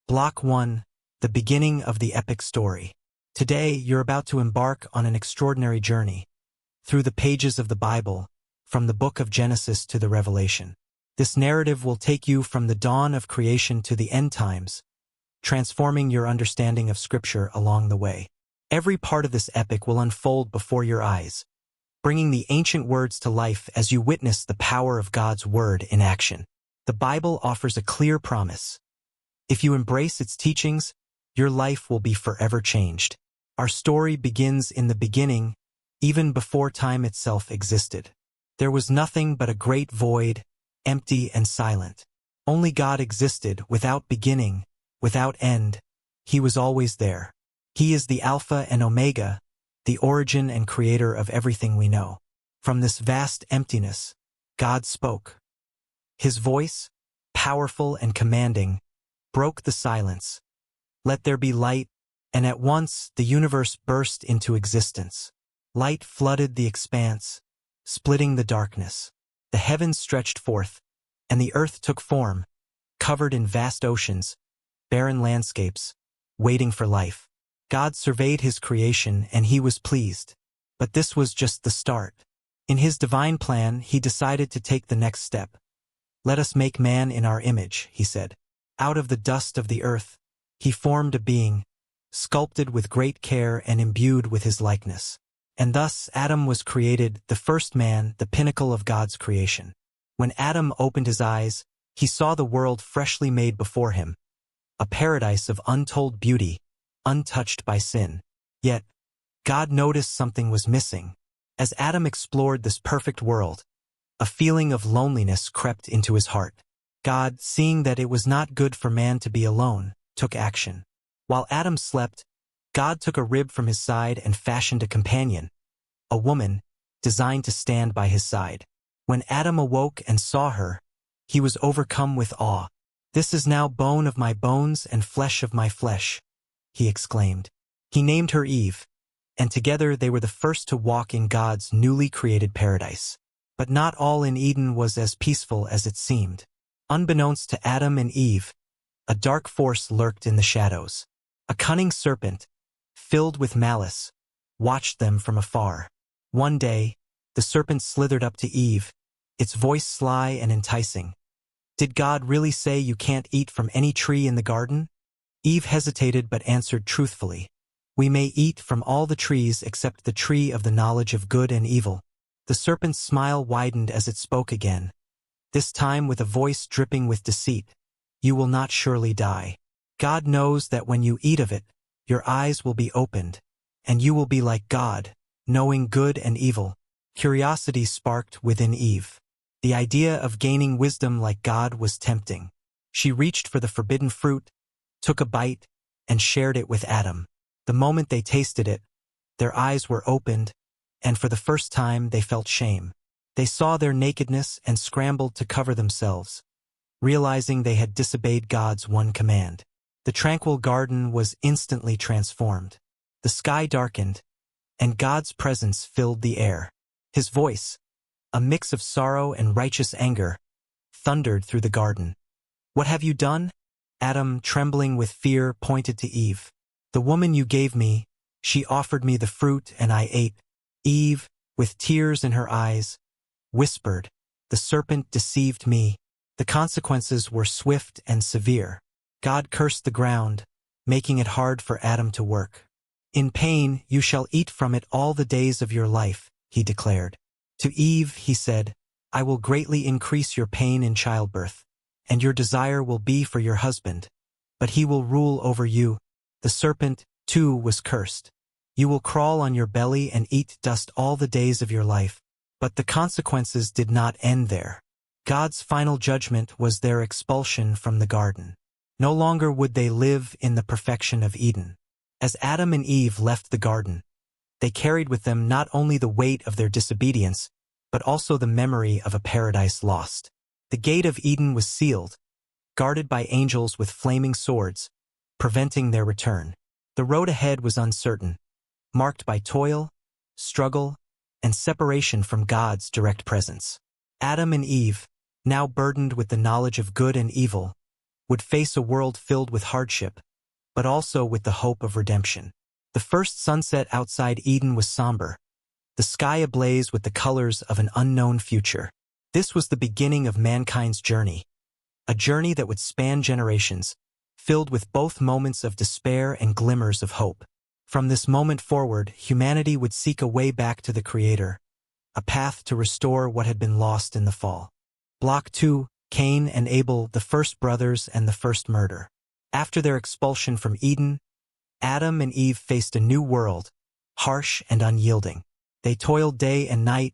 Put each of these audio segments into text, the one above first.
Block 1. The beginning of the epic story. Today, you're about to embark on an extraordinary journey through the pages of the Bible, from the book of Genesis to the Revelation. This narrative will take you from the dawn of creation to the end times, transforming your understanding of Scripture along the way. Every part of this epic will unfold before your eyes, bringing the ancient words to life as you witness the power of God's Word in action. The Bible offers a clear promise. If you embrace its teachings, your life will be forever changed. Our story begins in the beginning, even before time itself existed. There was nothing but a great void, empty and silent. Only God existed, without beginning, without end. He was always there. He is the Alpha and Omega, the origin and creator of everything we know. From this vast emptiness, God spoke. His voice, powerful and commanding, broke the silence. Let there be light, and at once the universe burst into existence. Light flooded the expanse, splitting the darkness. The heavens stretched forth, and the earth took form, covered in vast oceans, barren landscapes, waiting for life. God surveyed his creation, and he was pleased. But this was just the start. In his divine plan, he decided to take the next step. "Let us make man in our image," he said. Out of the dust of the earth, he formed a being, sculpted with great care and imbued with his likeness. And thus Adam was created, the first man, the pinnacle of God's creation. When Adam opened his eyes, he saw the world freshly made before him, a paradise of untold beauty, untouched by sin. Yet, God noticed something was missing. As Adam explored this perfect world, a feeling of loneliness crept into his heart. God, seeing that it was not good for man to be alone, took action. While Adam slept, God took a rib from his side and fashioned a companion, a woman, designed to stand by his side. When Adam awoke and saw her, he was overcome with awe. "This is now bone of my bones and flesh of my flesh," he exclaimed. He named her Eve, and together they were the first to walk in God's newly created paradise. But not all in Eden was as peaceful as it seemed. Unbeknownst to Adam and Eve, a dark force lurked in the shadows. A cunning serpent, filled with malice, watched them from afar. One day, the serpent slithered up to Eve, its voice sly and enticing. "Did God really say you can't eat from any tree in the garden?" Eve hesitated but answered truthfully, "We may eat from all the trees except the tree of the knowledge of good and evil." The serpent's smile widened as it spoke again, this time with a voice dripping with deceit. "You will not surely die. God knows that when you eat of it, your eyes will be opened, and you will be like God, knowing good and evil." Curiosity sparked within Eve. The idea of gaining wisdom like God was tempting. She reached for the forbidden fruit, took a bite, and shared it with Adam. The moment they tasted it, their eyes were opened, and for the first time they felt shame. They saw their nakedness and scrambled to cover themselves, realizing they had disobeyed God's one command. The tranquil garden was instantly transformed. The sky darkened, and God's presence filled the air. His voice, a mix of sorrow and righteous anger, thundered through the garden. "What have you done?" Adam, trembling with fear, pointed to Eve. "The woman you gave me, she offered me the fruit and I ate." Eve, with tears in her eyes, whispered, "The serpent deceived me." The consequences were swift and severe. God cursed the ground, making it hard for Adam to work. "In pain you shall eat from it all the days of your life," he declared. To Eve he said, "I will greatly increase your pain in childbirth, and your desire will be for your husband, but he will rule over you." The serpent, too, was cursed. "You will crawl on your belly and eat dust all the days of your life." But the consequences did not end there. God's final judgment was their expulsion from the garden. No longer would they live in the perfection of Eden. As Adam and Eve left the garden, they carried with them not only the weight of their disobedience, but also the memory of a paradise lost. The gate of Eden was sealed, guarded by angels with flaming swords, preventing their return. The road ahead was uncertain, marked by toil, struggle, and separation from God's direct presence. Adam and Eve, now burdened with the knowledge of good and evil, would face a world filled with hardship, but also with the hope of redemption. The first sunset outside Eden was somber, the sky ablaze with the colors of an unknown future. This was the beginning of mankind's journey, a journey that would span generations, filled with both moments of despair and glimmers of hope. From this moment forward, humanity would seek a way back to the Creator, a path to restore what had been lost in the fall. Block 2, Cain and Abel, the first brothers and the first murder. After their expulsion from Eden, Adam and Eve faced a new world, harsh and unyielding. They toiled day and night,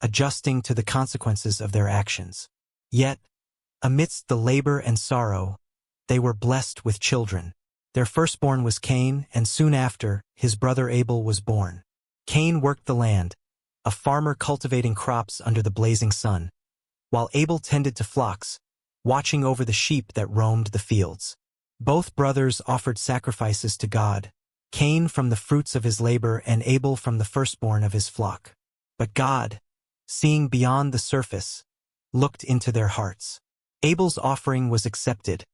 adjusting to the consequences of their actions. Yet, amidst the labor and sorrow, they were blessed with children. Their firstborn was Cain, and soon after, his brother Abel was born. Cain worked the land, a farmer cultivating crops under the blazing sun, while Abel tended to flocks, watching over the sheep that roamed the fields. Both brothers offered sacrifices to God, Cain from the fruits of his labor and Abel from the firstborn of his flock. But God, seeing beyond the surface, looked into their hearts. Abel's offering was accepted,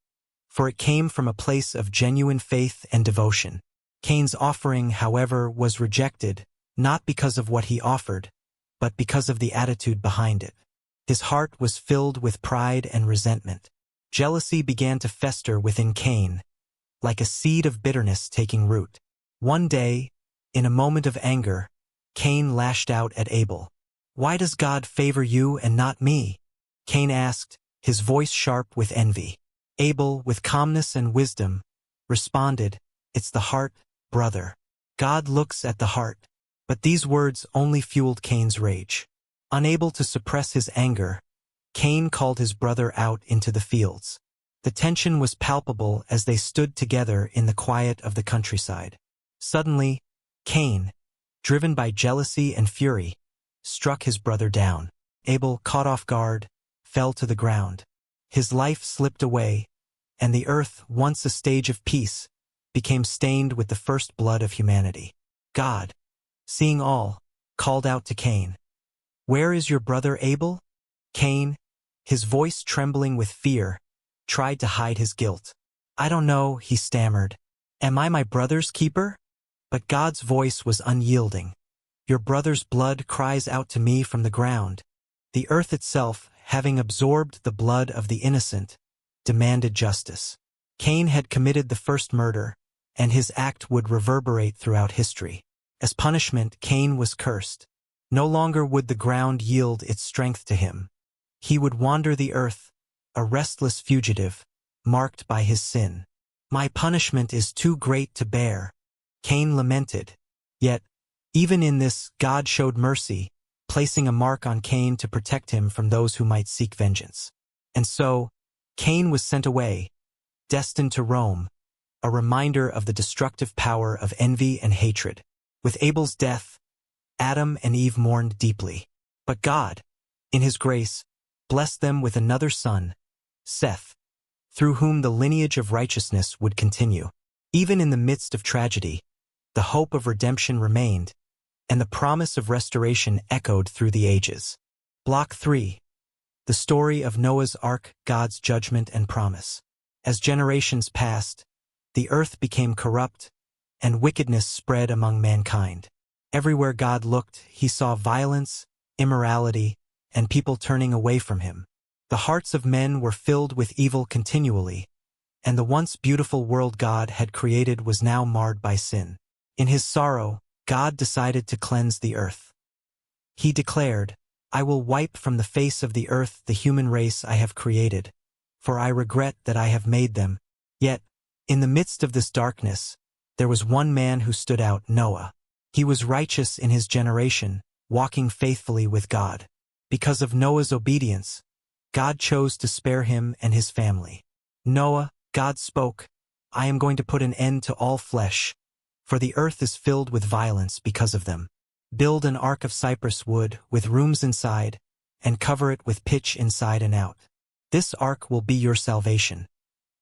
for it came from a place of genuine faith and devotion. Cain's offering, however, was rejected, not because of what he offered, but because of the attitude behind it. His heart was filled with pride and resentment. Jealousy began to fester within Cain, like a seed of bitterness taking root. One day, in a moment of anger, Cain lashed out at Abel. "Why does God favor you and not me?" Cain asked, his voice sharp with envy. Abel, with calmness and wisdom, responded, "It's the heart, brother. God looks at the heart." But these words only fueled Cain's rage. Unable to suppress his anger, Cain called his brother out into the fields. The tension was palpable as they stood together in the quiet of the countryside. Suddenly, Cain, driven by jealousy and fury, struck his brother down. Abel, caught off guard, fell to the ground. His life slipped away, and the earth, once a stage of peace, became stained with the first blood of humanity. God, seeing all, called out to Cain, "Where is your brother Abel?" Cain, his voice trembling with fear, tried to hide his guilt. "I don't know," he stammered. "Am I my brother's keeper?" But God's voice was unyielding. "Your brother's blood cries out to me from the ground." The earth itself, having absorbed the blood of the innocent, demanded justice. Cain had committed the first murder, and his act would reverberate throughout history. As punishment, Cain was cursed. No longer would the ground yield its strength to him. He would wander the earth, a restless fugitive, marked by his sin. "My punishment is too great to bear," Cain lamented. Yet, even in this, God showed mercy, placing a mark on Cain to protect him from those who might seek vengeance. And so, Cain was sent away, destined to roam, a reminder of the destructive power of envy and hatred. With Abel's death, Adam and Eve mourned deeply. But God, in His grace, blessed them with another son, Seth, through whom the lineage of righteousness would continue. Even in the midst of tragedy, the hope of redemption remained, and the promise of restoration echoed through the ages. Block 3. The story of Noah's Ark, God's judgment and promise. As generations passed, the earth became corrupt, and wickedness spread among mankind. Everywhere God looked, He saw violence, immorality, and people turning away from Him. The hearts of men were filled with evil continually, and the once beautiful world God had created was now marred by sin. In His sorrow, God decided to cleanse the earth. He declared, "I will wipe from the face of the earth the human race I have created, for I regret that I have made them." Yet, in the midst of this darkness, there was one man who stood out, Noah. He was righteous in his generation, walking faithfully with God. Because of Noah's obedience, God chose to spare him and his family. "Noah," God spoke, "I am going to put an end to all flesh, for the earth is filled with violence because of them. Build an ark of cypress wood with rooms inside, and cover it with pitch inside and out. This ark will be your salvation.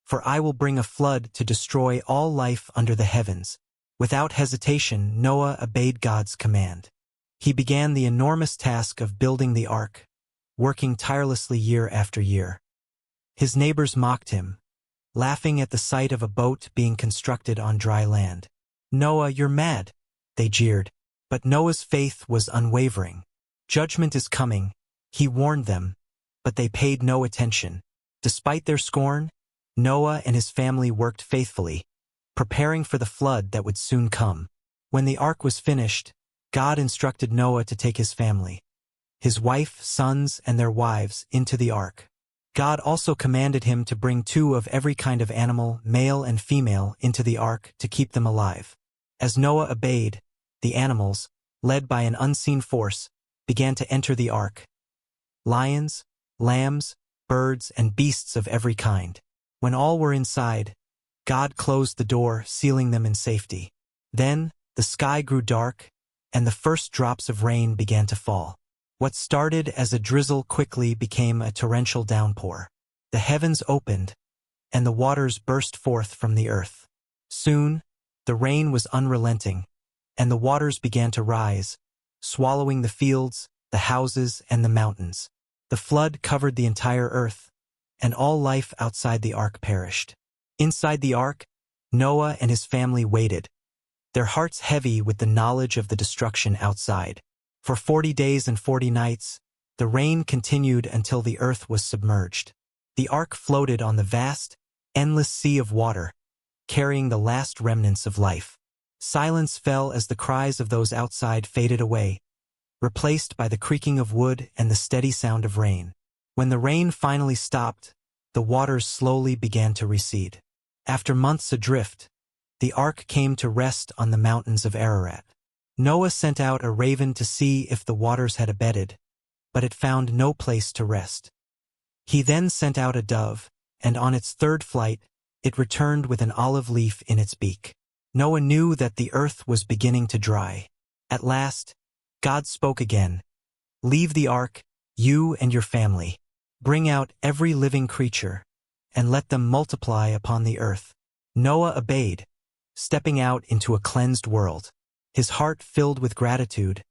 For I will bring a flood to destroy all life under the heavens." Without hesitation, Noah obeyed God's command. He began the enormous task of building the ark, working tirelessly year after year. His neighbors mocked him, laughing at the sight of a boat being constructed on dry land. "Noah, you're mad," they jeered. But Noah's faith was unwavering. "Judgment is coming," he warned them, but they paid no attention. Despite their scorn, Noah and his family worked faithfully, preparing for the flood that would soon come. When the ark was finished, God instructed Noah to take his family, his wife, sons, and their wives, into the ark. God also commanded him to bring 2 of every kind of animal, male and female, into the ark to keep them alive. As Noah obeyed, the animals, led by an unseen force, began to enter the ark. Lions, lambs, birds, and beasts of every kind. When all were inside, God closed the door, sealing them in safety. Then, the sky grew dark, and the first drops of rain began to fall. What started as a drizzle quickly became a torrential downpour. The heavens opened, and the waters burst forth from the earth. Soon, the rain was unrelenting, and the waters began to rise, swallowing the fields, the houses, and the mountains. The flood covered the entire earth, and all life outside the ark perished. Inside the ark, Noah and his family waited, their hearts heavy with the knowledge of the destruction outside. For 40 days and 40 nights, the rain continued until the earth was submerged. The ark floated on the vast, endless sea of water, carrying the last remnants of life. Silence fell as the cries of those outside faded away, replaced by the creaking of wood and the steady sound of rain. When the rain finally stopped, the waters slowly began to recede. After months adrift, the ark came to rest on the mountains of Ararat. Noah sent out a raven to see if the waters had abated, but it found no place to rest. He then sent out a dove, and on its 3rd flight, it returned with an olive leaf in its beak. Noah knew that the earth was beginning to dry. At last, God spoke again. "Leave the ark, you and your family. Bring out every living creature, and let them multiply upon the earth." Noah obeyed, stepping out into a cleansed world. His heart filled with gratitude,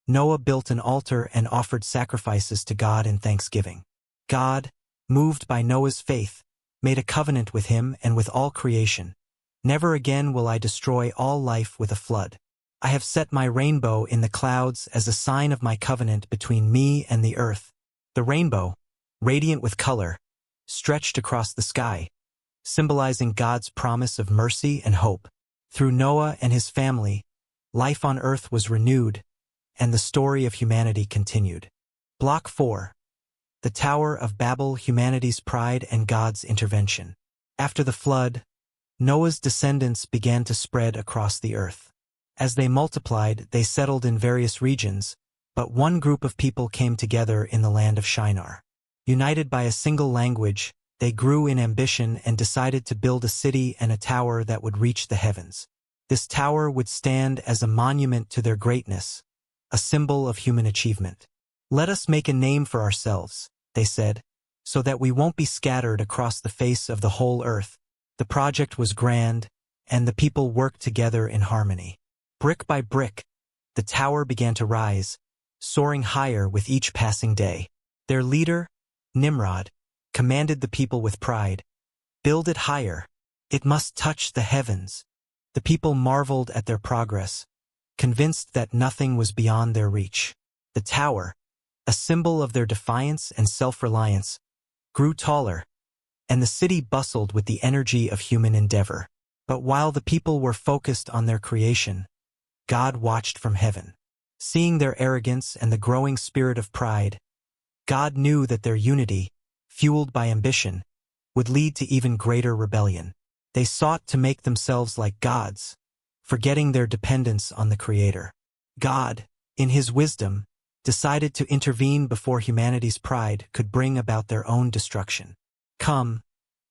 Noah built an altar and offered sacrifices to God in thanksgiving. God, moved by Noah's faith, made a covenant with him and with all creation. "Never again will I destroy all life with a flood. I have set my rainbow in the clouds as a sign of my covenant between me and the earth." The rainbow, radiant with color, stretched across the sky, symbolizing God's promise of mercy and hope. Through Noah and his family, life on earth was renewed, and the story of humanity continued. Block 4. The Tower of Babel: Humanity's Pride and God's Intervention. After the flood, Noah's descendants began to spread across the earth. As they multiplied, they settled in various regions, but one group of people came together in the land of Shinar. United by a single language, they grew in ambition and decided to build a city and a tower that would reach the heavens. This tower would stand as a monument to their greatness, a symbol of human achievement. "Let us make a name for ourselves," they said, "so that we won't be scattered across the face of the whole earth." The project was grand, and the people worked together in harmony. Brick by brick, the tower began to rise, soaring higher with each passing day. Their leader, Nimrod, commanded the people with pride, "Build it higher. It must touch the heavens." The people marveled at their progress, convinced that nothing was beyond their reach. The tower, a symbol of their defiance and self-reliance, grew taller, and the city bustled with the energy of human endeavor. But while the people were focused on their creation, God watched from heaven. Seeing their arrogance and the growing spirit of pride, God knew that their unity, fueled by ambition, would lead to even greater rebellion. They sought to make themselves like gods, forgetting their dependence on the Creator. God, in His wisdom, decided to intervene before humanity's pride could bring about their own destruction. "Come,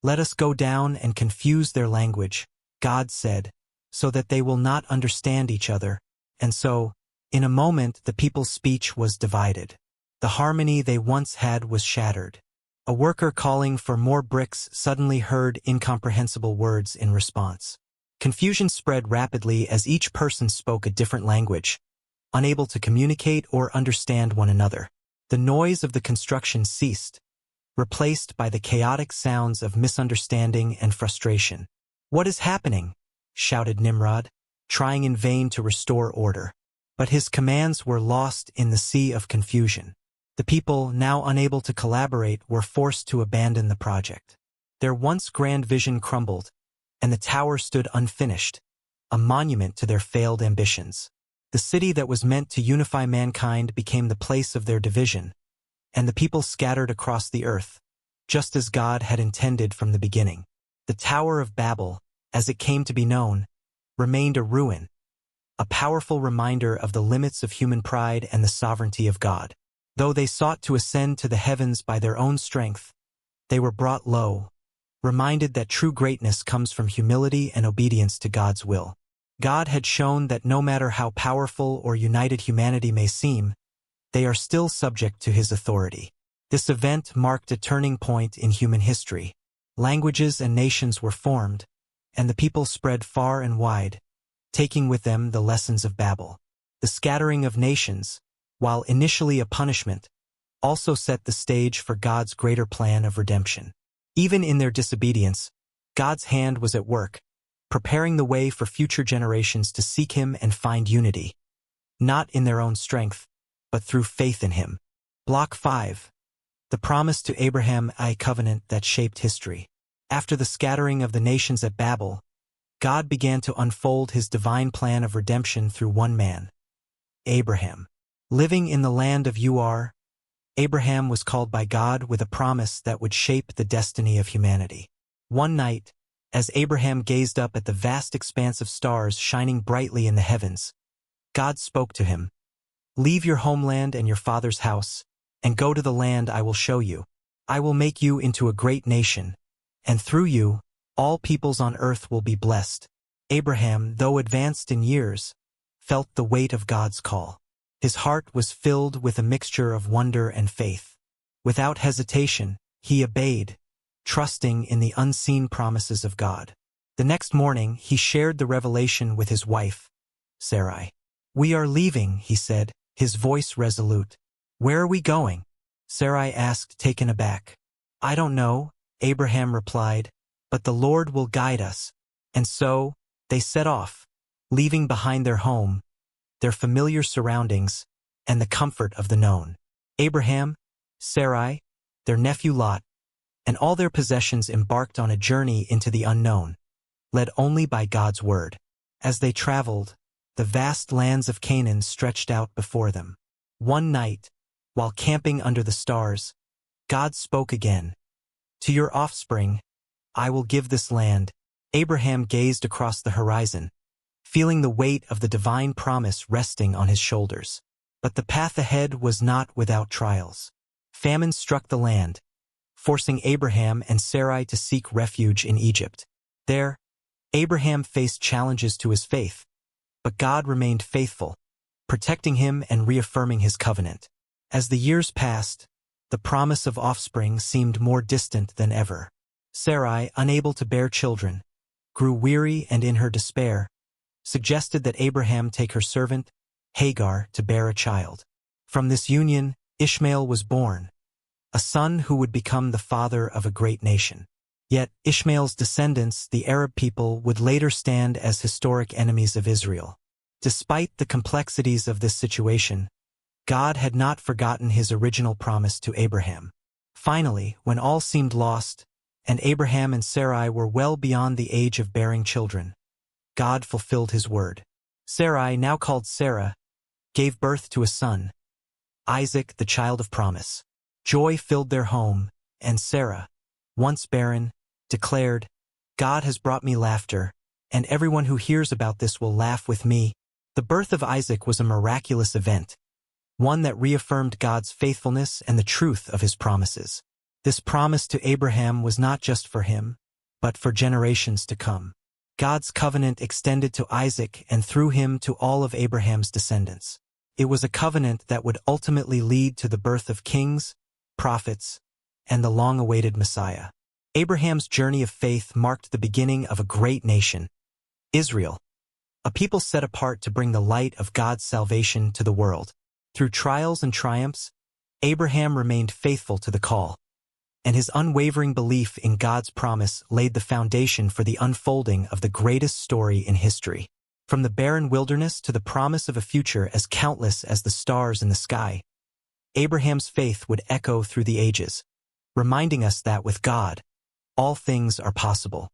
let us go down and confuse their language," God said, "so that they will not understand each other." And so, in a moment, the people's speech was divided. The harmony they once had was shattered. A worker calling for more bricks suddenly heard incomprehensible words in response. Confusion spread rapidly as each person spoke a different language, unable to communicate or understand one another. The noise of the construction ceased, replaced by the chaotic sounds of misunderstanding and frustration. "What is happening?" shouted Nimrod, trying in vain to restore order. But his commands were lost in the sea of confusion. The people, now unable to collaborate, were forced to abandon the project. Their once grand vision crumbled, and the tower stood unfinished, a monument to their failed ambitions. The city that was meant to unify mankind became the place of their division, and the people scattered across the earth, just as God had intended from the beginning. The Tower of Babel, as it came to be known, remained a ruin, a powerful reminder of the limits of human pride and the sovereignty of God. Though they sought to ascend to the heavens by their own strength, they were brought low, reminded that true greatness comes from humility and obedience to God's will. God had shown that no matter how powerful or united humanity may seem, they are still subject to his authority. This event marked a turning point in human history. Languages and nations were formed, and the people spread far and wide, taking with them the lessons of Babel. The scattering of nations, while initially a punishment, also set the stage for God's greater plan of redemption. Even in their disobedience, God's hand was at work, preparing the way for future generations to seek him and find unity, not in their own strength, but through faith in him. Block 5. The promise to Abraham, a covenant that shaped history. After the scattering of the nations at Babel, God began to unfold his divine plan of redemption through one man, Abraham. Living in the land of Ur, Abraham was called by God with a promise that would shape the destiny of humanity. One night, as Abraham gazed up at the vast expanse of stars shining brightly in the heavens, God spoke to him. "Leave your homeland and your father's house, and go to the land I will show you. I will make you into a great nation, and through you, all peoples on earth will be blessed." Abraham, though advanced in years, felt the weight of God's call. His heart was filled with a mixture of wonder and faith. Without hesitation, he obeyed, trusting in the unseen promises of God. The next morning, he shared the revelation with his wife, Sarai. "We are leaving," he said, his voice resolute. "Where are we going?" Sarai asked, taken aback. "I don't know," Abraham replied, "but the Lord will guide us." And so, they set off, leaving behind their home, their familiar surroundings, and the comfort of the known. Abraham, Sarai, their nephew Lot, and all their possessions embarked on a journey into the unknown, led only by God's word. As they traveled, the vast lands of Canaan stretched out before them. One night, while camping under the stars, God spoke again. "To your offspring, I will give this land." Abraham gazed across the horizon, feeling the weight of the divine promise resting on his shoulders. But the path ahead was not without trials. Famine struck the land, forcing Abraham and Sarai to seek refuge in Egypt. There, Abraham faced challenges to his faith, but God remained faithful, protecting him and reaffirming his covenant. As the years passed, the promise of offspring seemed more distant than ever. Sarai, unable to bear children, grew weary and in her despair, suggested that Abraham take her servant, Hagar, to bear a child. From this union, Ishmael was born, a son who would become the father of a great nation. Yet Ishmael's descendants, the Arab people, would later stand as historic enemies of Israel. Despite the complexities of this situation, God had not forgotten his original promise to Abraham. Finally, when all seemed lost, and Abraham and Sarai were well beyond the age of bearing children, God fulfilled his word. Sarai, now called Sarah, gave birth to a son, Isaac, the child of promise. Joy filled their home, and Sarah, once barren, declared, "God has brought me laughter, and everyone who hears about this will laugh with me." The birth of Isaac was a miraculous event, one that reaffirmed God's faithfulness and the truth of his promises. This promise to Abraham was not just for him, but for generations to come. God's covenant extended to Isaac and through him to all of Abraham's descendants. It was a covenant that would ultimately lead to the birth of kings, prophets, and the long-awaited Messiah. Abraham's journey of faith marked the beginning of a great nation, Israel, a people set apart to bring the light of God's salvation to the world. Through trials and triumphs, Abraham remained faithful to the call, and his unwavering belief in God's promise laid the foundation for the unfolding of the greatest story in history. From the barren wilderness to the promise of a future as countless as the stars in the sky, Abraham's faith would echo through the ages, reminding us that with God, all things are possible.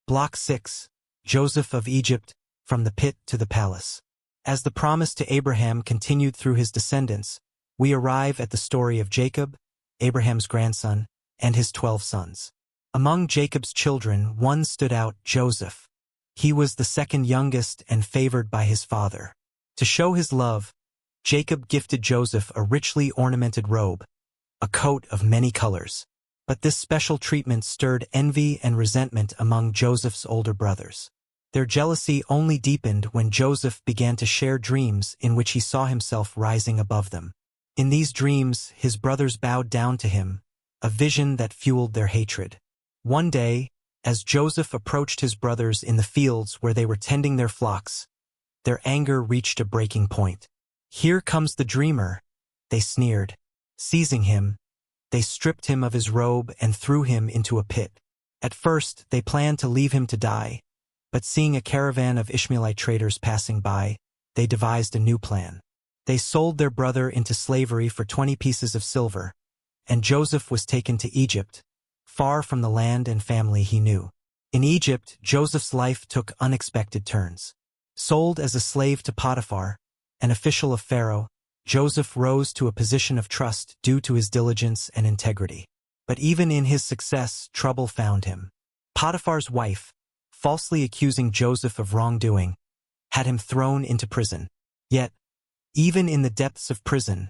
Block 6. Joseph of Egypt, from the pit to the palace. As the promise to Abraham continued through his descendants, we arrive at the story of Jacob, Abraham's grandson, and his 12 sons. Among Jacob's children, one stood out, Joseph. He was the second youngest and favored by his father. To show his love, Jacob gifted Joseph a richly ornamented robe, a coat of many colors. But this special treatment stirred envy and resentment among Joseph's older brothers. Their jealousy only deepened when Joseph began to share dreams in which he saw himself rising above them. In these dreams, his brothers bowed down to him, a vision that fueled their hatred. One day, as Joseph approached his brothers in the fields where they were tending their flocks, their anger reached a breaking point. "Here comes the dreamer," they sneered. Seizing him, they stripped him of his robe and threw him into a pit. At first, they planned to leave him to die, but seeing a caravan of Ishmaelite traders passing by, they devised a new plan. They sold their brother into slavery for 20 pieces of silver, and Joseph was taken to Egypt, far from the land and family he knew. In Egypt, Joseph's life took unexpected turns. Sold as a slave to Potiphar, an official of Pharaoh, Joseph rose to a position of trust due to his diligence and integrity. But even in his success, trouble found him. Potiphar's wife, falsely accusing Joseph of wrongdoing, had him thrown into prison. Yet, even in the depths of prison,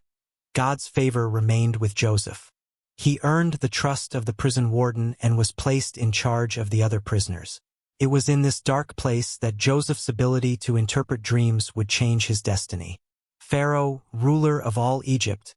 God's favor remained with Joseph. He earned the trust of the prison warden and was placed in charge of the other prisoners. It was in this dark place that Joseph's ability to interpret dreams would change his destiny. Pharaoh, ruler of all Egypt,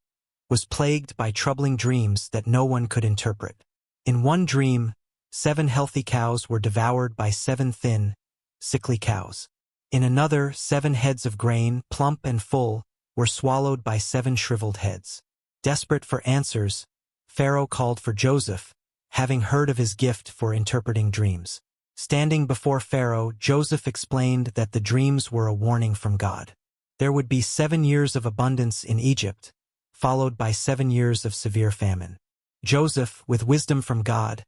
was plagued by troubling dreams that no one could interpret. In one dream, 7 healthy cows were devoured by 7 thin, sickly cows. In another, 7 heads of grain, plump and full, were swallowed by 7 shriveled heads. Desperate for answers, Pharaoh called for Joseph, having heard of his gift for interpreting dreams. Standing before Pharaoh, Joseph explained that the dreams were a warning from God. There would be 7 years of abundance in Egypt, followed by 7 years of severe famine. Joseph, with wisdom from God,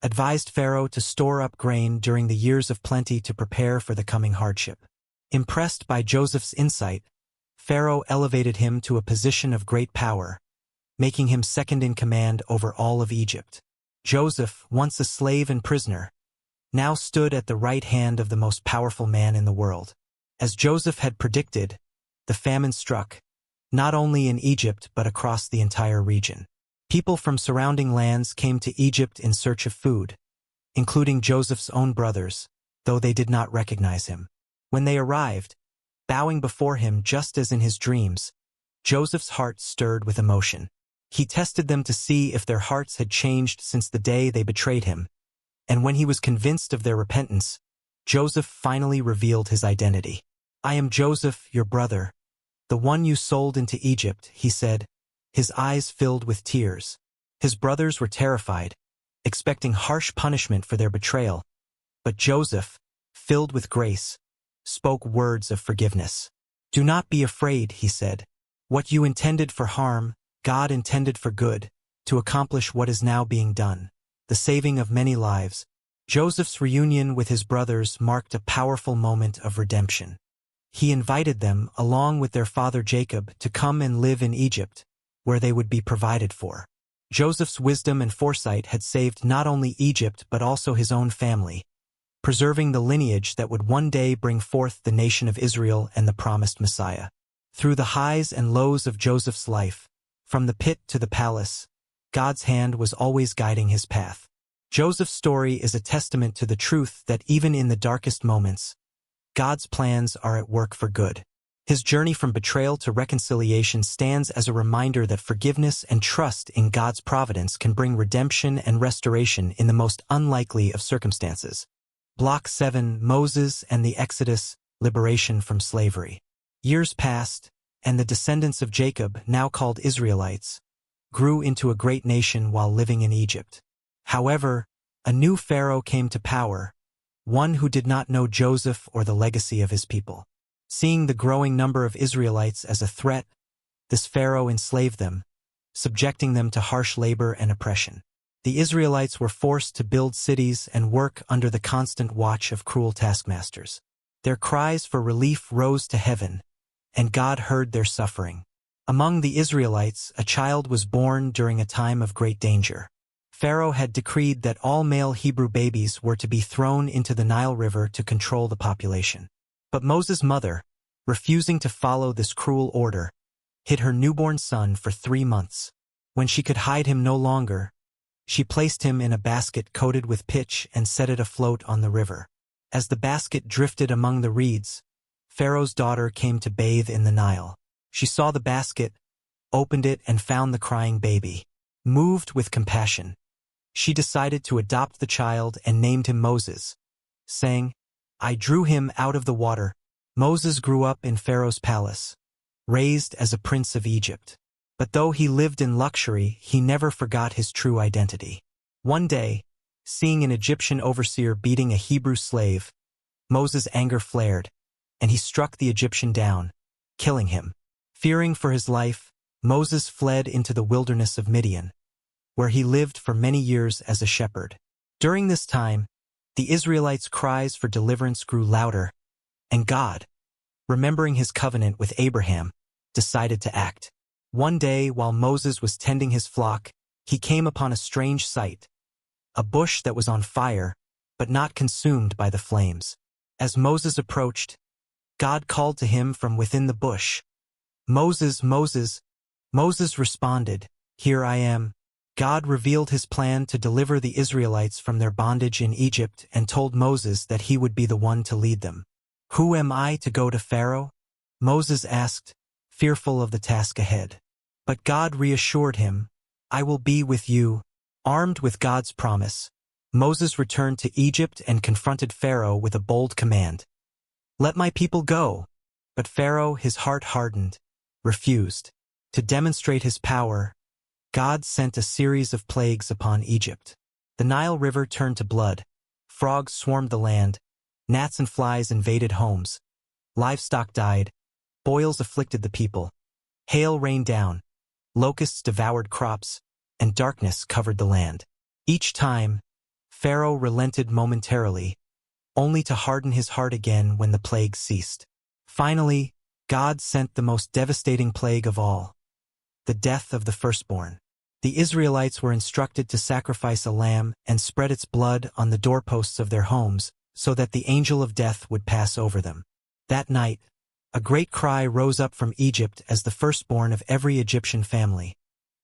advised Pharaoh to store up grain during the years of plenty to prepare for the coming hardship. Impressed by Joseph's insight, Pharaoh elevated him to a position of great power, making him second in command over all of Egypt. Joseph, once a slave and prisoner, now stood at the right hand of the most powerful man in the world. As Joseph had predicted, the famine struck, not only in Egypt but across the entire region. People from surrounding lands came to Egypt in search of food, including Joseph's own brothers, though they did not recognize him. When they arrived, bowing before him just as in his dreams, Joseph's heart stirred with emotion. He tested them to see if their hearts had changed since the day they betrayed him, and when he was convinced of their repentance, Joseph finally revealed his identity. "I am Joseph, your brother, the one you sold into Egypt," he said, his eyes filled with tears. His brothers were terrified, expecting harsh punishment for their betrayal, but Joseph, filled with grace, spoke words of forgiveness. "Do not be afraid," he said. "What you intended for harm, God intended for good, to accomplish what is now being done, the saving of many lives." Joseph's reunion with his brothers marked a powerful moment of redemption. He invited them, along with their father Jacob, to come and live in Egypt, where they would be provided for. Joseph's wisdom and foresight had saved not only Egypt but also his own family, preserving the lineage that would one day bring forth the nation of Israel and the promised Messiah. Through the highs and lows of Joseph's life, from the pit to the palace, God's hand was always guiding his path. Joseph's story is a testament to the truth that even in the darkest moments, God's plans are at work for good. His journey from betrayal to reconciliation stands as a reminder that forgiveness and trust in God's providence can bring redemption and restoration in the most unlikely of circumstances. Block 7. Moses and the Exodus, liberation from slavery. Years passed, and the descendants of Jacob, now called Israelites, grew into a great nation while living in Egypt. However, a new pharaoh came to power, one who did not know Joseph or the legacy of his people. Seeing the growing number of Israelites as a threat, this pharaoh enslaved them, subjecting them to harsh labor and oppression. The Israelites were forced to build cities and work under the constant watch of cruel taskmasters. Their cries for relief rose to heaven, and God heard their suffering. Among the Israelites, a child was born during a time of great danger. Pharaoh had decreed that all male Hebrew babies were to be thrown into the Nile River to control the population. But Moses' mother, refusing to follow this cruel order, hid her newborn son for 3 months. When she could hide him no longer, she placed him in a basket coated with pitch and set it afloat on the river. As the basket drifted among the reeds, Pharaoh's daughter came to bathe in the Nile. She saw the basket, opened it, and found the crying baby. Moved with compassion, she decided to adopt the child and named him Moses, saying, "I drew him out of the water." Moses grew up in Pharaoh's palace, raised as a prince of Egypt. But though he lived in luxury, he never forgot his true identity. One day, seeing an Egyptian overseer beating a Hebrew slave, Moses' anger flared, and he struck the Egyptian down, killing him. Fearing for his life, Moses fled into the wilderness of Midian, where he lived for many years as a shepherd. During this time, the Israelites' cries for deliverance grew louder, and God, remembering his covenant with Abraham, decided to act. One day, while Moses was tending his flock, he came upon a strange sight, a bush that was on fire, but not consumed by the flames. As Moses approached, God called to him from within the bush, "Moses, Moses." Moses responded, "Here I am." God revealed his plan to deliver the Israelites from their bondage in Egypt and told Moses that he would be the one to lead them. "Who am I to go to Pharaoh?" Moses asked, fearful of the task ahead. But God reassured him, "I will be with you." Armed with God's promise, Moses returned to Egypt and confronted Pharaoh with a bold command, "Let my people go." But Pharaoh, his heart hardened, refused. To demonstrate his power, God sent a series of plagues upon Egypt. The Nile River turned to blood, frogs swarmed the land, gnats and flies invaded homes, livestock died, boils afflicted the people, hail rained down, locusts devoured crops, and darkness covered the land. Each time, Pharaoh relented momentarily, only to harden his heart again when the plague ceased. Finally, God sent the most devastating plague of all, the death of the firstborn. The Israelites were instructed to sacrifice a lamb and spread its blood on the doorposts of their homes so that the angel of death would pass over them. That night, a great cry rose up from Egypt as the firstborn of every Egyptian family,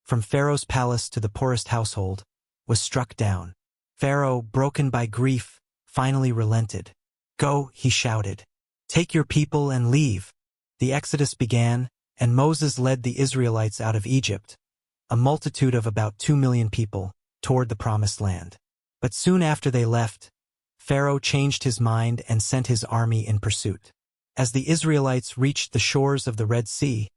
from Pharaoh's palace to the poorest household, was struck down. Pharaoh, broken by grief, finally relented. "Go," he shouted. "Take your people and leave." The exodus began, and Moses led the Israelites out of Egypt, a multitude of about 2 million people, toward the Promised Land. But soon after they left, Pharaoh changed his mind and sent his army in pursuit. As the Israelites reached the shores of the Red Sea,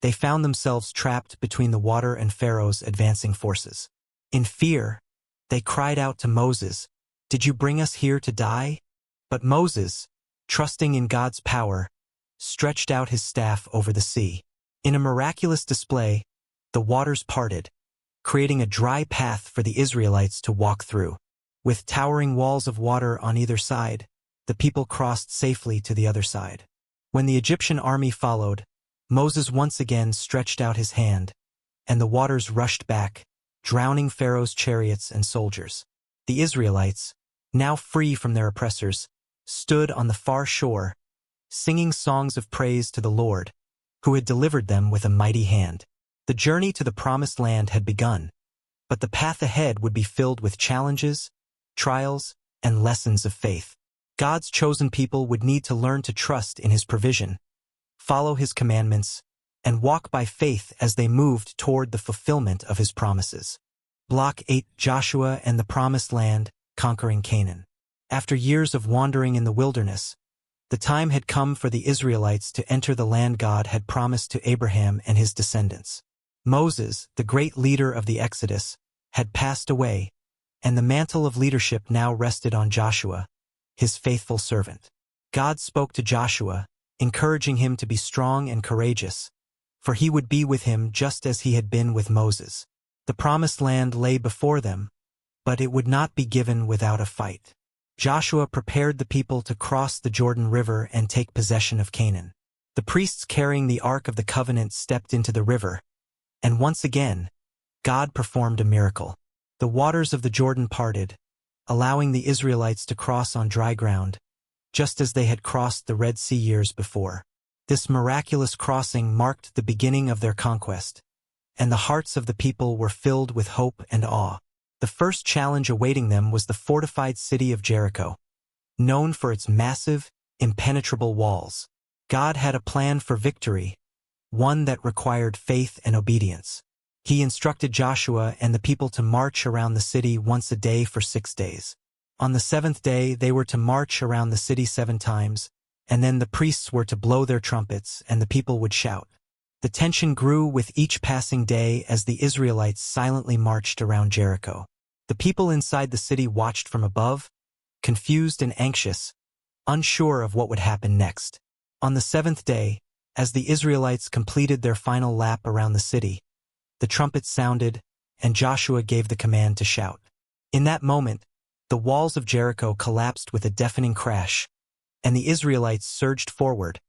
they found themselves trapped between the water and Pharaoh's advancing forces. In fear, they cried out to Moses, "Did you bring us here to die?" But Moses, trusting in God's power, stretched out his staff over the sea. In a miraculous display, the waters parted, creating a dry path for the Israelites to walk through. With towering walls of water on either side, the people crossed safely to the other side. When the Egyptian army followed, Moses once again stretched out his hand, and the waters rushed back, drowning Pharaoh's chariots and soldiers. The Israelites, now free from their oppressors, stood on the far shore, singing songs of praise to the Lord, who had delivered them with a mighty hand. The journey to the Promised Land had begun, but the path ahead would be filled with challenges, trials, and lessons of faith. God's chosen people would need to learn to trust in his provision, follow his commandments, and walk by faith as they moved toward the fulfillment of his promises. Block 8: Joshua and the Promised Land, Conquering Canaan. After years of wandering in the wilderness, the time had come for the Israelites to enter the land God had promised to Abraham and his descendants. Moses, the great leader of the Exodus, had passed away, and the mantle of leadership now rested on Joshua, his faithful servant. God spoke to Joshua, encouraging him to be strong and courageous, for he would be with him just as he had been with Moses. The promised land lay before them, but it would not be given without a fight. Joshua prepared the people to cross the Jordan River and take possession of Canaan. The priests carrying the Ark of the Covenant stepped into the river, and once again, God performed a miracle. The waters of the Jordan parted, allowing the Israelites to cross on dry ground, just as they had crossed the Red Sea years before. This miraculous crossing marked the beginning of their conquest, and the hearts of the people were filled with hope and awe. The first challenge awaiting them was the fortified city of Jericho. Known for its massive, impenetrable walls, God had a plan for victory, one that required faith and obedience. He instructed Joshua and the people to march around the city once a day for 6 days. On the 7th day, they were to march around the city 7 times, and then the priests were to blow their trumpets and the people would shout. The tension grew with each passing day as the Israelites silently marched around Jericho. The people inside the city watched from above, confused and anxious, unsure of what would happen next. On the 7th day, as the Israelites completed their final lap around the city, the trumpets sounded, and Joshua gave the command to shout. In that moment, the walls of Jericho collapsed with a deafening crash, and the Israelites surged forward,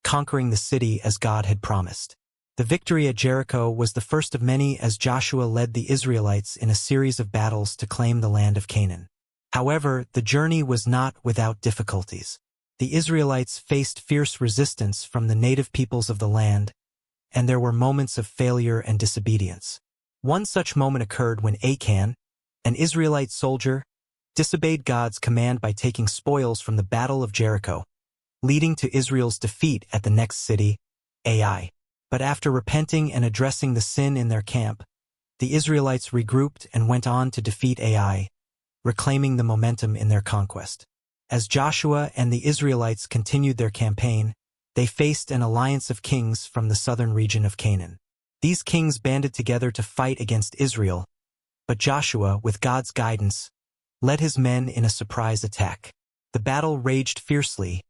conquering the city as God had promised. The victory at Jericho was the first of many as Joshua led the Israelites in a series of battles to claim the land of Canaan. However, the journey was not without difficulties. The Israelites faced fierce resistance from the native peoples of the land, and there were moments of failure and disobedience. One such moment occurred when Achan, an Israelite soldier, disobeyed God's command by taking spoils from the Battle of Jericho, leading to Israel's defeat at the next city, Ai. But after repenting and addressing the sin in their camp, the Israelites regrouped and went on to defeat Ai, reclaiming the momentum in their conquest. As Joshua and the Israelites continued their campaign, they faced an alliance of kings from the southern region of Canaan. These kings banded together to fight against Israel, but Joshua, with God's guidance, led his men in a surprise attack. The battle raged fiercely,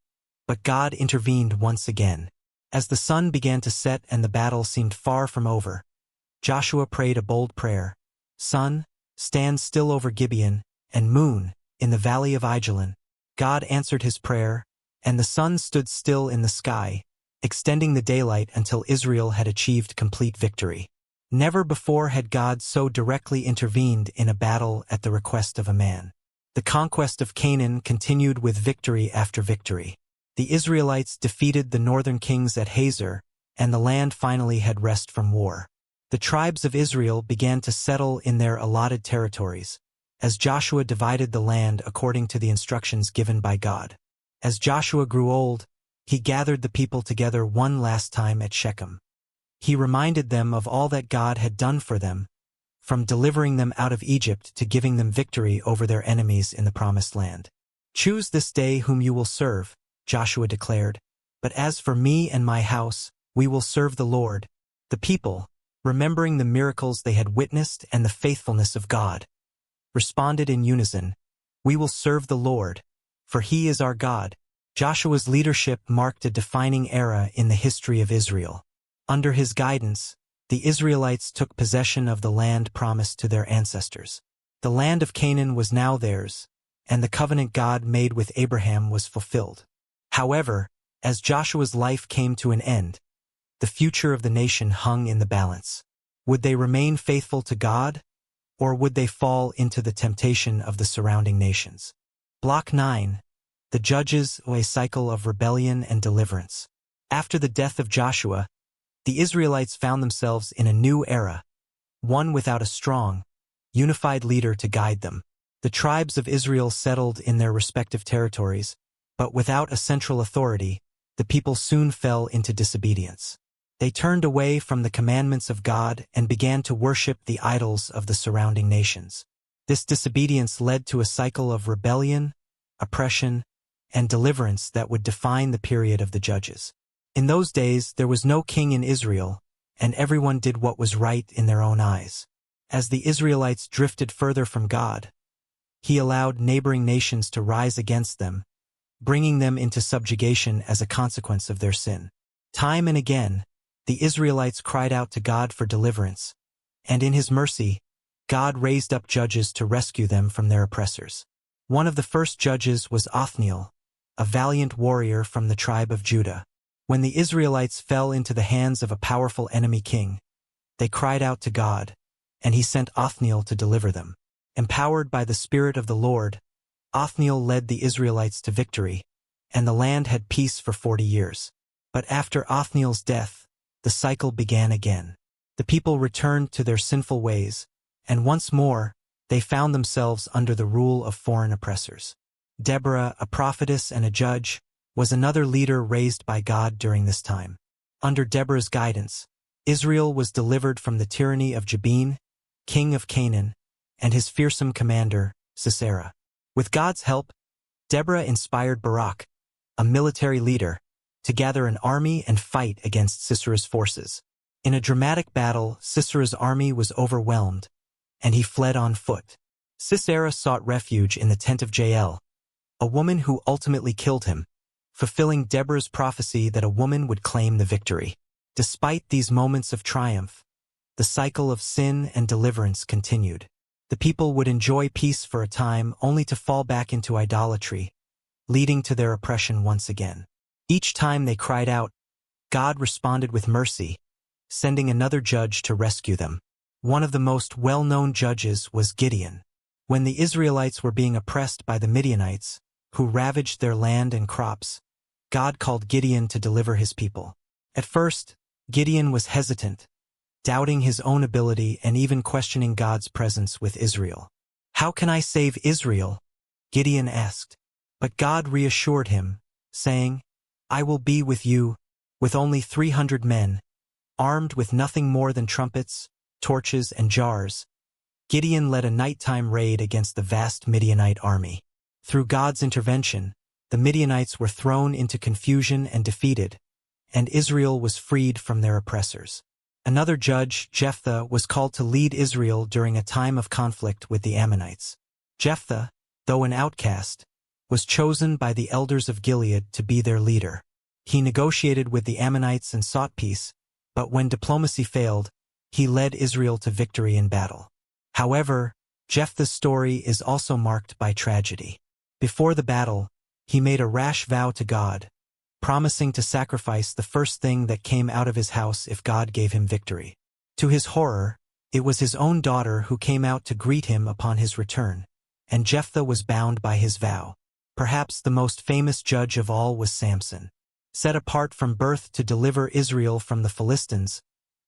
but God intervened once again. As the sun began to set and the battle seemed far from over, Joshua prayed a bold prayer. Sun, stand still over Gibeon, and moon, in the valley of Ajalon. God answered his prayer, and the sun stood still in the sky, extending the daylight until Israel had achieved complete victory. Never before had God so directly intervened in a battle at the request of a man. The conquest of Canaan continued with victory after victory. The Israelites defeated the northern kings at Hazor, and the land finally had rest from war. The tribes of Israel began to settle in their allotted territories, as Joshua divided the land according to the instructions given by God. As Joshua grew old, he gathered the people together one last time at Shechem. He reminded them of all that God had done for them, from delivering them out of Egypt to giving them victory over their enemies in the Promised Land. "Choose this day whom you will serve," Joshua declared, "but as for me and my house, we will serve the Lord." The people, remembering the miracles they had witnessed and the faithfulness of God, responded in unison, "We will serve the Lord, for he is our God." Joshua's leadership marked a defining era in the history of Israel. Under his guidance, the Israelites took possession of the land promised to their ancestors. The land of Canaan was now theirs, and the covenant God made with Abraham was fulfilled. However, as Joshua's life came to an end, the future of the nation hung in the balance. Would they remain faithful to God, or would they fall into the temptation of the surrounding nations? Block 9. The Judges, a cycle of rebellion and deliverance. After the death of Joshua, the Israelites found themselves in a new era, one without a strong, unified leader to guide them. The tribes of Israel settled in their respective territories, but without a central authority, the people soon fell into disobedience. They turned away from the commandments of God and began to worship the idols of the surrounding nations. This disobedience led to a cycle of rebellion, oppression, and deliverance that would define the period of the Judges. In those days, there was no king in Israel, and everyone did what was right in their own eyes. As the Israelites drifted further from God, He allowed neighboring nations to rise against them, bringing them into subjugation as a consequence of their sin. Time and again, the Israelites cried out to God for deliverance, and in His mercy, God raised up judges to rescue them from their oppressors. One of the first judges was Othniel, a valiant warrior from the tribe of Judah. When the Israelites fell into the hands of a powerful enemy king, they cried out to God, and He sent Othniel to deliver them. Empowered by the Spirit of the Lord, Othniel led the Israelites to victory, and the land had peace for 40 years. But after Othniel's death, the cycle began again. The people returned to their sinful ways, and once more, they found themselves under the rule of foreign oppressors. Deborah, a prophetess and a judge, was another leader raised by God during this time. Under Deborah's guidance, Israel was delivered from the tyranny of Jabin, king of Canaan, and his fearsome commander, Sisera. With God's help, Deborah inspired Barak, a military leader, to gather an army and fight against Sisera's forces. In a dramatic battle, Sisera's army was overwhelmed, and he fled on foot. Sisera sought refuge in the tent of Jael, a woman who ultimately killed him, fulfilling Deborah's prophecy that a woman would claim the victory. Despite these moments of triumph, the cycle of sin and deliverance continued. The people would enjoy peace for a time only to fall back into idolatry, leading to their oppression once again. Each time they cried out, God responded with mercy, sending another judge to rescue them. One of the most well-known judges was Gideon. When the Israelites were being oppressed by the Midianites, who ravaged their land and crops, God called Gideon to deliver His people. At first, Gideon was hesitant, doubting his own ability and even questioning God's presence with Israel. "How can I save Israel?" Gideon asked. But God reassured him, saying, "I will be with you." With only 300 men, armed with nothing more than trumpets, torches, and jars, Gideon led a nighttime raid against the vast Midianite army. Through God's intervention, the Midianites were thrown into confusion and defeated, and Israel was freed from their oppressors. Another judge, Jephthah, was called to lead Israel during a time of conflict with the Ammonites. Jephthah, though an outcast, was chosen by the elders of Gilead to be their leader. He negotiated with the Ammonites and sought peace, but when diplomacy failed, he led Israel to victory in battle. However, Jephthah's story is also marked by tragedy. Before the battle, he made a rash vow to God, promising to sacrifice the first thing that came out of his house if God gave him victory. To his horror, it was his own daughter who came out to greet him upon his return, and Jephthah was bound by his vow. Perhaps the most famous judge of all was Samson. Set apart from birth to deliver Israel from the Philistines,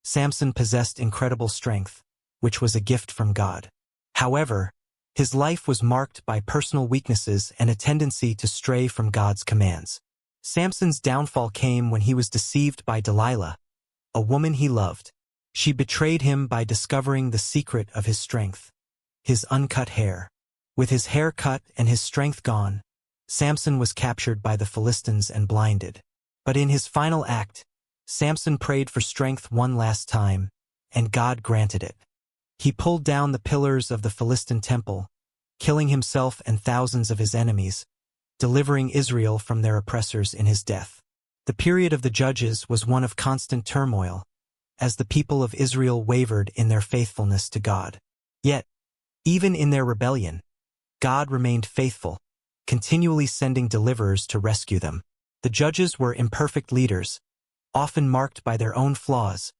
Samson possessed incredible strength, which was a gift from God. However, his life was marked by personal weaknesses and a tendency to stray from God's commands. Samson's downfall came when he was deceived by Delilah, a woman he loved. She betrayed him by discovering the secret of his strength, his uncut hair. With his hair cut and his strength gone, Samson was captured by the Philistines and blinded. But in his final act, Samson prayed for strength one last time, and God granted it. He pulled down the pillars of the Philistine temple, killing himself and thousands of his enemies, delivering Israel from their oppressors in his death. The period of the Judges was one of constant turmoil, as the people of Israel wavered in their faithfulness to God. Yet, even in their rebellion, God remained faithful, continually sending deliverers to rescue them. The judges were imperfect leaders, often marked by their own flaws,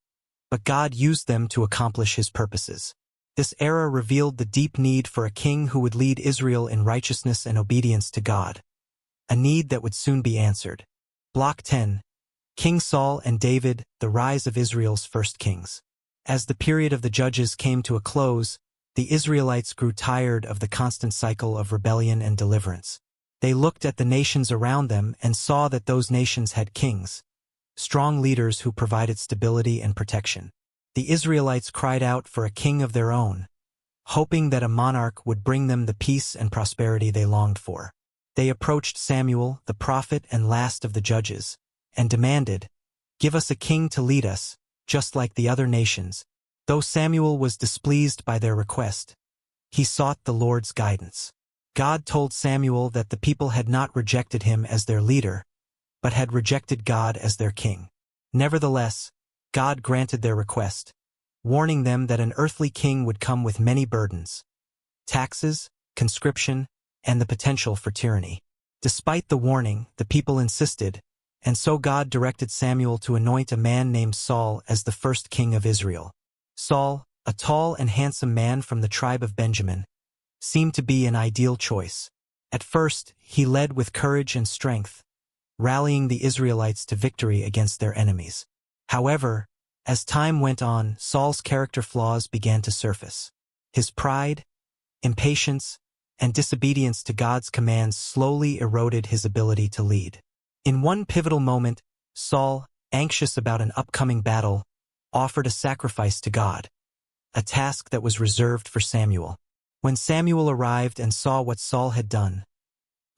but God used them to accomplish His purposes. This era revealed the deep need for a king who would lead Israel in righteousness and obedience to God, a need that would soon be answered. Block 10. King Saul and David, the rise of Israel's first kings. As the period of the Judges came to a close, the Israelites grew tired of the constant cycle of rebellion and deliverance. They looked at the nations around them and saw that those nations had kings, strong leaders who provided stability and protection. The Israelites cried out for a king of their own, hoping that a monarch would bring them the peace and prosperity they longed for. They approached Samuel, the prophet and last of the judges, and demanded, "Give us a king to lead us, just like the other nations. Though Samuel was displeased by their request, he sought the Lord's guidance. God told Samuel that the people had not rejected him as their leader, but had rejected God as their king. Nevertheless, God granted their request, warning them that an earthly king would come with many burdens: taxes, conscription, and the potential for tyranny. Despite the warning, the people insisted, and so God directed Samuel to anoint a man named Saul as the first king of Israel. Saul, a tall and handsome man from the tribe of Benjamin, seemed to be an ideal choice. At first, he led with courage and strength, rallying the Israelites to victory against their enemies. However, as time went on, Saul's character flaws began to surface. His pride, impatience, and disobedience to God's commands slowly eroded his ability to lead. In one pivotal moment, Saul, anxious about an upcoming battle, offered a sacrifice to God, a task that was reserved for Samuel. When Samuel arrived and saw what Saul had done,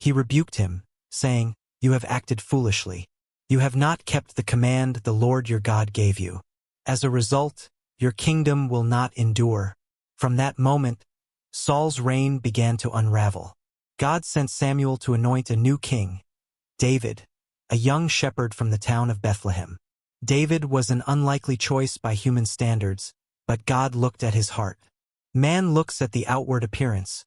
he rebuked him, saying, "You have acted foolishly. You have not kept the command the Lord your God gave you. As a result, your kingdom will not endure." From that moment, Saul's reign began to unravel. God sent Samuel to anoint a new king, David, a young shepherd from the town of Bethlehem. David was an unlikely choice by human standards, but God looked at his heart. Man looks at the outward appearance,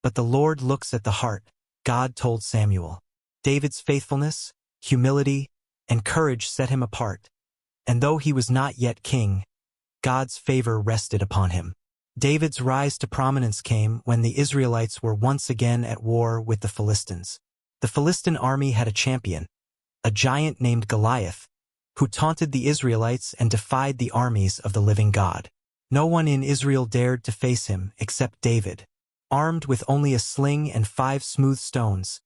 but the Lord looks at the heart, God told Samuel. David's faithfulness, humility, and courage set him apart, and though he was not yet king, God's favor rested upon him. David's rise to prominence came when the Israelites were once again at war with the Philistines. The Philistine army had a champion, a giant named Goliath, who taunted the Israelites and defied the armies of the living God. No one in Israel dared to face him except David. Armed with only a sling and 5 smooth stones,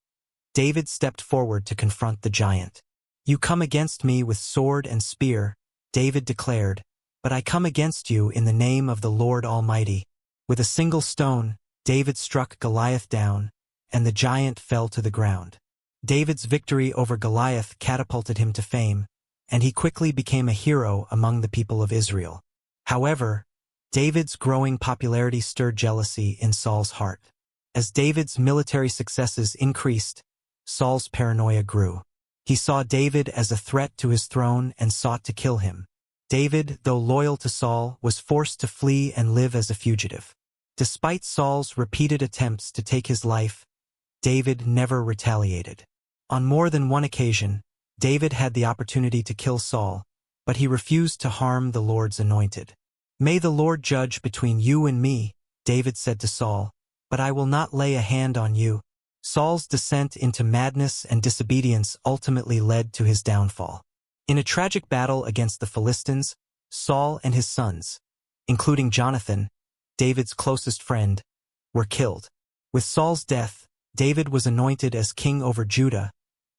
David stepped forward to confront the giant. "You come against me with sword and spear," David declared, "but I come against you in the name of the Lord Almighty." With a single stone, David struck Goliath down, and the giant fell to the ground. David's victory over Goliath catapulted him to fame, and he quickly became a hero among the people of Israel. However, David's growing popularity stirred jealousy in Saul's heart. As David's military successes increased, Saul's paranoia grew. He saw David as a threat to his throne and sought to kill him. David, though loyal to Saul, was forced to flee and live as a fugitive. Despite Saul's repeated attempts to take his life, David never retaliated. On more than one occasion, David had the opportunity to kill Saul, but he refused to harm the Lord's anointed. "May the Lord judge between you and me," David said to Saul, "but I will not lay a hand on you." Saul's descent into madness and disobedience ultimately led to his downfall. In a tragic battle against the Philistines, Saul and his sons, including Jonathan, David's closest friend, were killed. With Saul's death, David was anointed as king over Judah,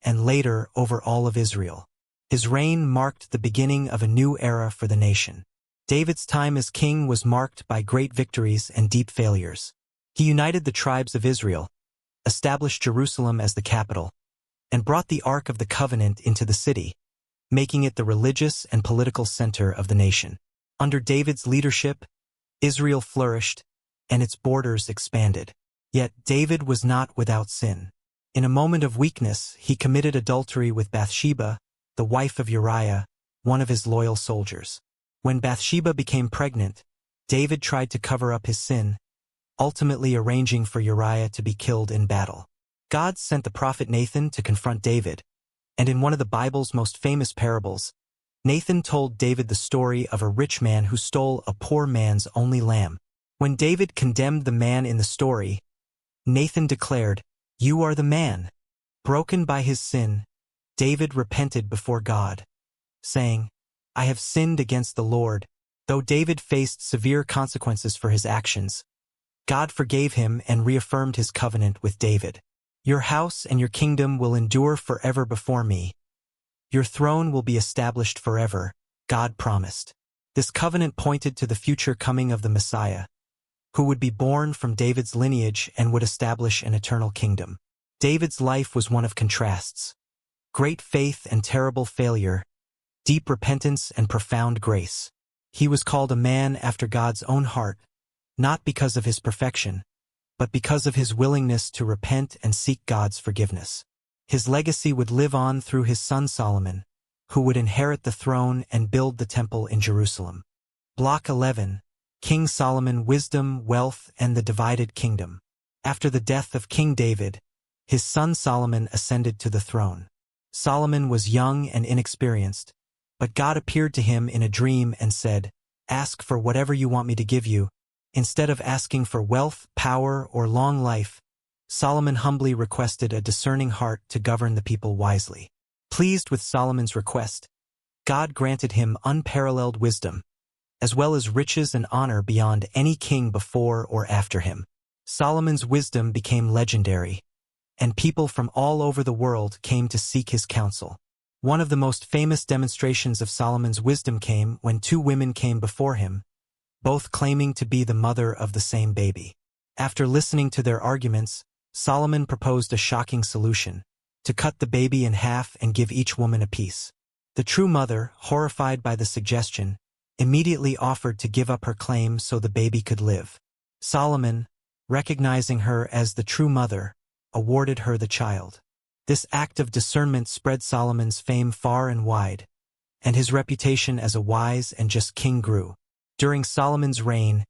and later over all of Israel. His reign marked the beginning of a new era for the nation. David's time as king was marked by great victories and deep failures. He united the tribes of Israel, established Jerusalem as the capital, and brought the Ark of the Covenant into the city, making it the religious and political center of the nation. Under David's leadership, Israel flourished, and its borders expanded. Yet David was not without sin. In a moment of weakness, he committed adultery with Bathsheba, the wife of Uriah, one of his loyal soldiers. When Bathsheba became pregnant, David tried to cover up his sin, ultimately arranging for Uriah to be killed in battle. God sent the prophet Nathan to confront David, and in one of the Bible's most famous parables, Nathan told David the story of a rich man who stole a poor man's only lamb. When David condemned the man in the story, Nathan declared, "You are the man." Broken by his sin, David repented before God, saying, "I have sinned against the Lord." Though David faced severe consequences for his actions, God forgave him and reaffirmed his covenant with David. "Your house and your kingdom will endure forever before me. Your throne will be established forever," God promised. This covenant pointed to the future coming of the Messiah, who would be born from David's lineage and would establish an eternal kingdom. David's life was one of contrasts. Great faith and terrible failure, deep repentance and profound grace. He was called a man after God's own heart, not because of his perfection, but because of his willingness to repent and seek God's forgiveness. His legacy would live on through his son Solomon, who would inherit the throne and build the temple in Jerusalem. Block 11. King Solomon: Wisdom, Wealth, and the Divided Kingdom. After the death of King David, his son Solomon ascended to the throne. Solomon was young and inexperienced, but God appeared to him in a dream and said, "Ask for whatever you want me to give you." Instead of asking for wealth, power, or long life, Solomon humbly requested a discerning heart to govern the people wisely. Pleased with Solomon's request, God granted him unparalleled wisdom, as well as riches and honor beyond any king before or after him. Solomon's wisdom became legendary, and people from all over the world came to seek his counsel. One of the most famous demonstrations of Solomon's wisdom came when two women came before him, both claiming to be the mother of the same baby. After listening to their arguments, Solomon proposed a shocking solution: to cut the baby in half and give each woman a piece. The true mother, horrified by the suggestion, immediately offered to give up her claim so the baby could live. Solomon, recognizing her as the true mother, awarded her the child. This act of discernment spread Solomon's fame far and wide, and his reputation as a wise and just king grew. During Solomon's reign,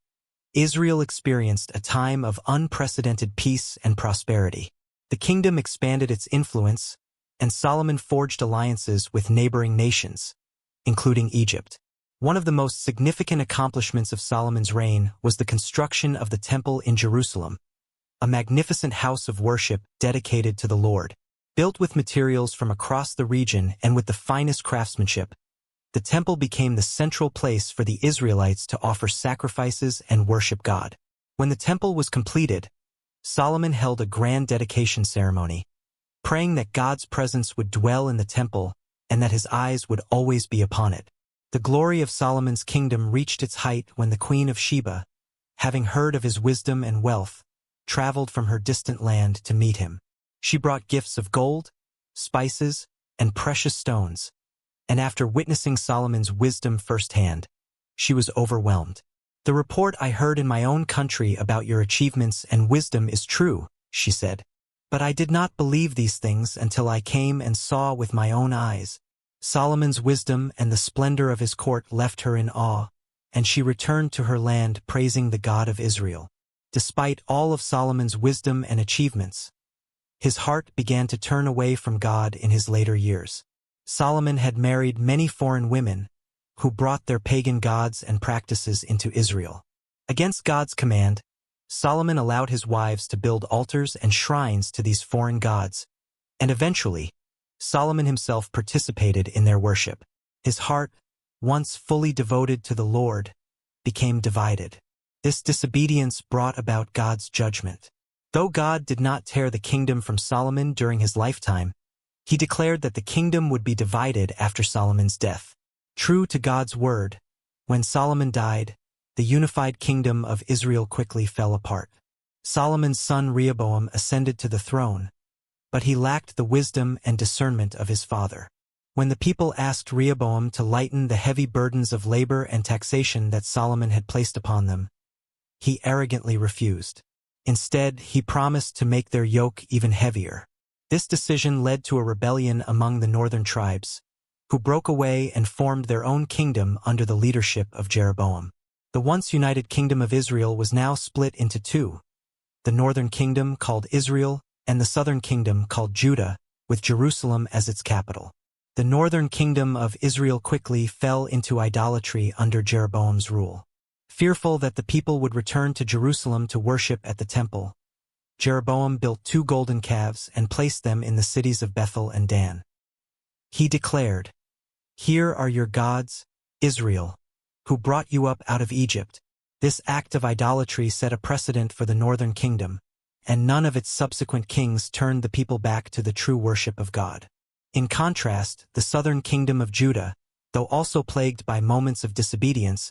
Israel experienced a time of unprecedented peace and prosperity. The kingdom expanded its influence, and Solomon forged alliances with neighboring nations, including Egypt. One of the most significant accomplishments of Solomon's reign was the construction of the temple in Jerusalem, a magnificent house of worship dedicated to the Lord. Built with materials from across the region and with the finest craftsmanship, the temple became the central place for the Israelites to offer sacrifices and worship God. When the temple was completed, Solomon held a grand dedication ceremony, praying that God's presence would dwell in the temple and that his eyes would always be upon it. The glory of Solomon's kingdom reached its height when the Queen of Sheba, having heard of his wisdom and wealth, traveled from her distant land to meet him. She brought gifts of gold, spices, and precious stones, and after witnessing Solomon's wisdom firsthand, she was overwhelmed. "The report I heard in my own country about your achievements and wisdom is true," she said. "But I did not believe these things until I came and saw with my own eyes." Solomon's wisdom and the splendor of his court left her in awe, and she returned to her land praising the God of Israel. Despite all of Solomon's wisdom and achievements, his heart began to turn away from God in his later years. Solomon had married many foreign women who brought their pagan gods and practices into Israel. Against God's command, Solomon allowed his wives to build altars and shrines to these foreign gods, and eventually, Solomon himself participated in their worship. His heart, once fully devoted to the Lord, became divided. This disobedience brought about God's judgment. Though God did not tear the kingdom from Solomon during his lifetime, he declared that the kingdom would be divided after Solomon's death. True to God's word, when Solomon died, the unified kingdom of Israel quickly fell apart. Solomon's son Rehoboam ascended to the throne, but he lacked the wisdom and discernment of his father. When the people asked Rehoboam to lighten the heavy burdens of labor and taxation that Solomon had placed upon them, he arrogantly refused. Instead, he promised to make their yoke even heavier. This decision led to a rebellion among the northern tribes, who broke away and formed their own kingdom under the leadership of Jeroboam. The once united kingdom of Israel was now split into two: the northern kingdom called Israel and the southern kingdom called Judah, with Jerusalem as its capital. The northern kingdom of Israel quickly fell into idolatry under Jeroboam's rule. Fearful that the people would return to Jerusalem to worship at the temple, Jeroboam built 2 golden calves and placed them in the cities of Bethel and Dan. He declared, "Here are your gods, Israel, who brought you up out of Egypt." This act of idolatry set a precedent for the northern kingdom, and none of its subsequent kings turned the people back to the true worship of God. In contrast, the southern kingdom of Judah, though also plagued by moments of disobedience,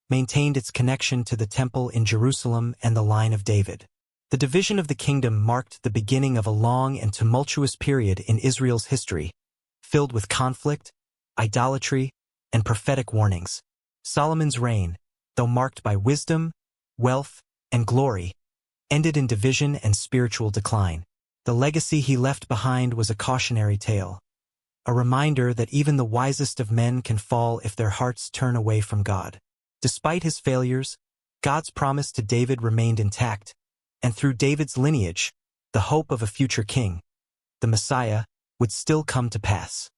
maintained its connection to the temple in Jerusalem and the line of David. The division of the kingdom marked the beginning of a long and tumultuous period in Israel's history, filled with conflict, idolatry, and prophetic warnings. Solomon's reign, though marked by wisdom, wealth, and glory, ended in division and spiritual decline. The legacy he left behind was a cautionary tale, a reminder that even the wisest of men can fall if their hearts turn away from God. Despite his failures, God's promise to David remained intact, and through David's lineage, the hope of a future king, the Messiah, would still come to pass.